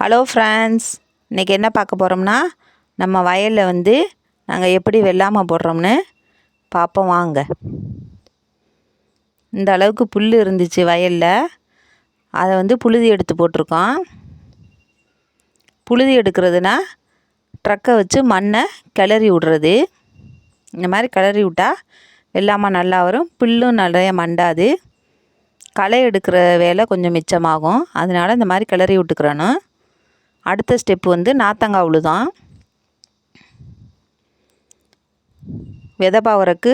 Hello friends, இன்றைக்கி என்ன பார்க்க போகிறோம்னா நம்ம வயலில் நாங்கள் எப்படி வெள்ளாமை போடுறோம்னு பார்ப்போம் வாங்க. இந்த அளவுக்கு புல் இருந்துச்சு வயலில், அதை புழுதி எடுத்து போட்டிருக்கோம். புழுதி எடுக்கிறதுனா ட்ரக்கை வச்சு மண்ணை கிளறி விடுறது. இந்த மாதிரி கிளறி விட்டால் வெள்ளாமை நல்லா வரும், புல்லும் நிறைய மண்டாது, களை எடுக்கிற வேலை கொஞ்சம் மிச்சமாகும். அதனால் இந்த மாதிரி கிளறி விட்டுக்கிறணும். அடுத்த ஸ்டெப்பு நாத்தங்காய் உழுதான். விதை பாவறக்கு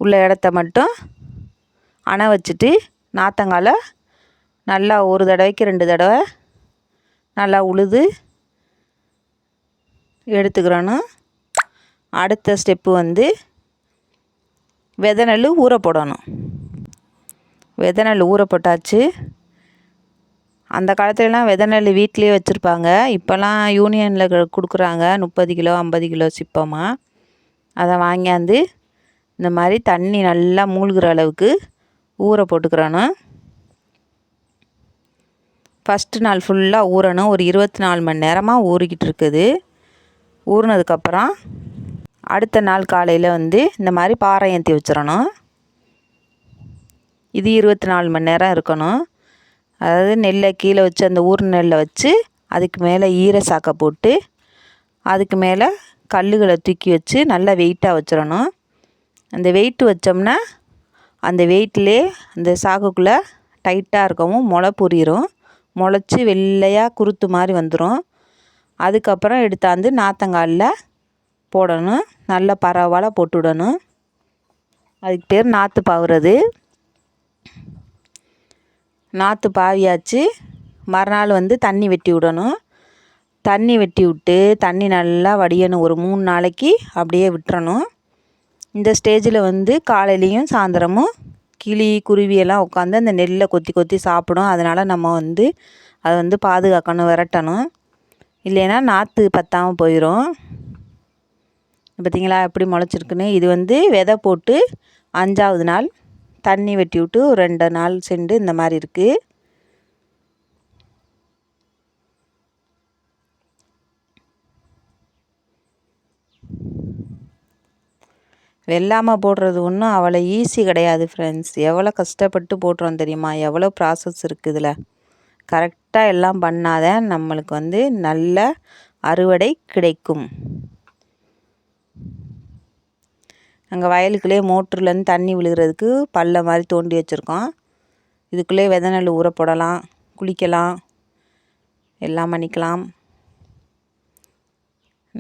உள்ள இடத்த மட்டும் அணை வச்சுட்டு நாத்தங்காயில் நல்லா ஒரு தடவைக்கு 2 தடவை நல்லா உழுது எடுத்துக்கிறணும். அடுத்த ஸ்டெப்பு விதை நெல் ஊற போடணும். விதை நெல் ஊற போட்டாச்சு. அந்த காலத்துலலாம் விதை நெல் வீட்டிலே வச்சுருப்பாங்க. இப்போலாம் யூனியனில் கொடுக்குறாங்க 30 கிலோ 50 கிலோ சிப்பமாக. அதை வாங்கியாந்து இந்த மாதிரி தண்ணி நல்லா மூழ்கிற அளவுக்கு ஊற போட்டுக்கிறணும். ஃபஸ்ட்டு நாள் ஃபுல்லாக ஊறணும். ஒரு 24 மணி நேரமாக ஊறிக்கிட்டு இருக்குது. ஊறினதுக்கப்புறம் அடுத்த நாள் காலையில் இந்த மாதிரி பாறை ஏற்றி வச்சிடணும். இது 24 மணி நேரம் இருக்கணும். அதாவது நெல்லை கீழே வச்சு அந்த ஊர் நெல்லை வச்சு அதுக்கு மேலே ஈர சாக்கை போட்டு அதுக்கு மேலே கல்லுகளை தூக்கி வச்சு நல்லா வெயிட்டாக வச்சிடணும். அந்த வெயிட்டு வச்சோம்னா அந்த வெயிட்லே அந்த சாக்குக்குள்ளே டைட்டாக இருக்கவும் முளை பொரியிடும். முளைச்சி வெள்ளையாக குருத்து மாதிரி வந்துடும். அதுக்கப்புறம் எடுத்தாந்து நாற்றங்காலில் போடணும். நல்லா பரவலாக போட்டு விடணும். அதுக்கு பேர் நாற்று பாவுறது. நாற்று பாவியாச்சு. மறுநாள் தண்ணி வெட்டி விடணும். தண்ணி வெட்டி விட்டு தண்ணி நல்லா வடியணும். ஒரு 3 நாளைக்கு அப்படியே விட்டுறணும். இந்த ஸ்டேஜில் காலையிலையும் சாயந்தரமும் கிளி குருவியெல்லாம் உட்காந்து அந்த நெல்லை கொத்தி கொத்தி சாப்பிடும். அதனால் நம்ம அதை பாதுகாக்கணும், விரட்டணும். இல்லைன்னா நாற்று பத்தாமல் போயிடும். பார்த்திங்களா எப்படி முளைச்சிருக்குன்னு. இது விதை போட்டு 5ஆவது நாள் தண்ணி வெட்டி விட்டு ஒரு 2 நாள் சென்று இந்த மாதிரி இருக்குது. வெள்ளாமை போடுறது ஒன்றும் அவ்வளோ ஈஸி கிடையாது ஃப்ரெண்ட்ஸ். எவ்வளோ கஷ்டப்பட்டு போடுறோம் தெரியுமா? எவ்வளோ ப்ராசஸ் இருக்குது இதில். கரெக்டாக எல்லாம் பண்ணாதான் நம்மளுக்கு நல்ல அறுவடை கிடைக்கும். அங்கே வயலுக்குள்ளே மோட்டர்லேருந்து தண்ணி விழுகிறதுக்கு பள்ளம் மாதிரி தோண்டி வச்சுருக்கோம். இதுக்குள்ளே விதை நெல் ஊற போடலாம், குளிக்கலாம், எல்லாம் பண்ணிக்கலாம்.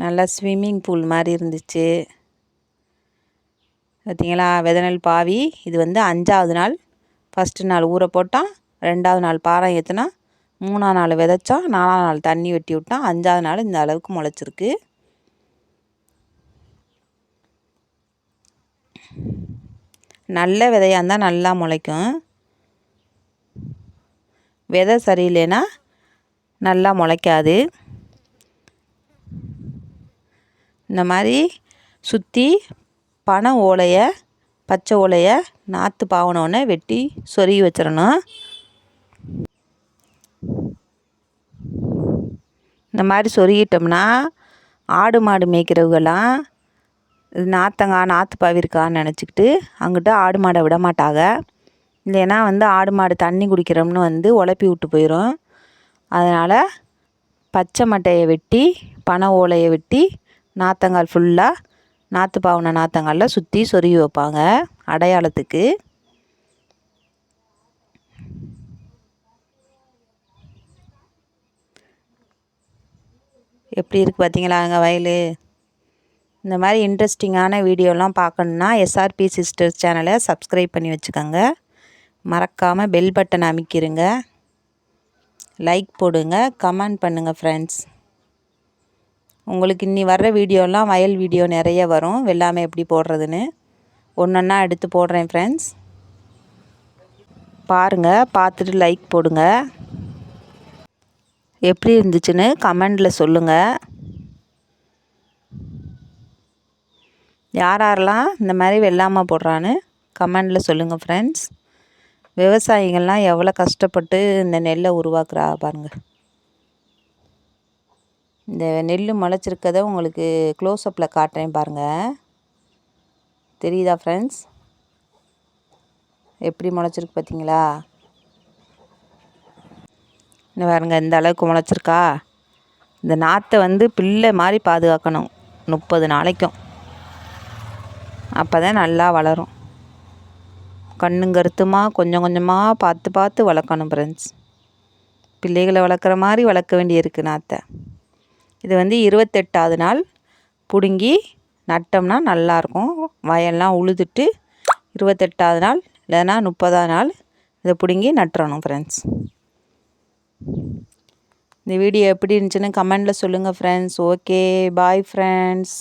நல்லா ஸ்விம்மிங் பூல் மாதிரி இருந்துச்சு. பார்த்திங்களா விதை நெல் பாவி. இது 5ஆவது நாள். ஃபஸ்ட்டு நாள் ஊற போட்டால், 2ஆவது நாள் பாறை ஏற்றுனா, 3ஆம் நாள் விதைச்சோம், 4ஆம் நாள் தண்ணி வெட்டி விட்டோம், 5ஆவது நாள் இந்த அளவுக்கு முளைச்சிருக்கு. நல்ல விதையாக இருந்தால் நல்லா முளைக்கும். விதை சரியில்லைன்னா நல்லா முளைக்காது. இந்த மாதிரி சுற்றி பனை ஓலையை, பச்சை ஓலையை நாற்று பாவனோடனே வெட்டி சொருகி வச்சிடணும். இந்த மாதிரி சொருகிட்டோம்னா ஆடு மாடு மேய்க்கிறவங்கெல்லாம் இது நாற்று பாவிருக்கான்னு நினச்சிக்கிட்டு அங்கிட்ட ஆடு மாடை விட மாட்டாங்க. இல்லைன்னா ஆடு மாடு தண்ணி குடிக்கிறோம்னு உழப்பி விட்டு போயிடும். அதனால் பச்சை மட்டையை வெட்டி பனை ஓலையை வெட்டி நாற்றங்கால் ஃபுல்லாக நாற்று பாவன நாற்றங்காலில் சுற்றி சொருகி வைப்பாங்க அடையாளத்துக்கு. எப்படி இருக்குது பார்த்திங்களா எங்கள் வயல். இந்த மாதிரி இன்ட்ரெஸ்டிங்கான வீடியோலாம் பார்க்கணுன்னா எஸ்ஆர்பி சிஸ்டர்ஸ் சேனலை சப்ஸ்கிரைப் பண்ணி வச்சுக்கோங்க. மறக்காமல் பெல் பட்டன் அமைக்கிருங்க. லைக் போடுங்க, கமெண்ட் பண்ணுங்கள் ஃப்ரெண்ட்ஸ். உங்களுக்கு இன்னி வர்ற வீடியோலாம் வயல் வீடியோ நிறைய வரும். வெள்ளாமை எப்படி போடுறதுன்னு ஒன்றொன்னா எடுத்து போடுறேன் ஃப்ரெண்ட்ஸ். பாருங்கள், பார்த்துட்டு லைக் போடுங்க. எப்படி இருந்துச்சுன்னு கமெண்டில் சொல்லுங்கள். யாரெல்லாம் இந்த மாதிரி வெள்ளாமை போடுறான்னு கமெண்டில் சொல்லுங்கள் ஃப்ரெண்ட்ஸ். விவசாயிகள்லாம் எவ்வளோ கஷ்டப்பட்டு இந்த நெல்லை உருவாக்குறா பாருங்கள். இந்த நெல் முளைச்சிருக்கதை உங்களுக்கு க்ளோஸ்அப்பில் காட்டுறேன் பாருங்கள். தெரியுதா ஃப்ரெண்ட்ஸ்? எப்படி முளைச்சிருக்கு பார்த்தீங்களா? இன்னும் பாருங்கள், இந்த அளவுக்கு முளைச்சிருக்கா. இந்த நாற்றை பிள்ளை மாதிரி பாதுகாக்கணும் 30 நாளைக்கும். அப்போ தான் நல்லா வளரும். கண்ணும் கருத்துமாக கொஞ்சம் கொஞ்சமாக பார்த்து பார்த்து வளர்க்கணும் ஃப்ரெண்ட்ஸ். பிள்ளைகளை வளர்க்குற மாதிரி வளர்க்க வேண்டியிருக்கு நாற்றை. இது 28வது நாள் பிடுங்கி நட்டோம்னா நல்லாயிருக்கும். வயல்லாம் உழுதுட்டு 28வது நாள் இல்லைன்னா 30வது நாள் இதை பிடுங்கி நட்டுறணும் ஃப்ரெண்ட்ஸ். இந்த வீடியோ எப்படி இருந்துச்சுன்னு கமெண்டில் சொல்லுங்கள் ஃப்ரெண்ட்ஸ். Okay, bye friends.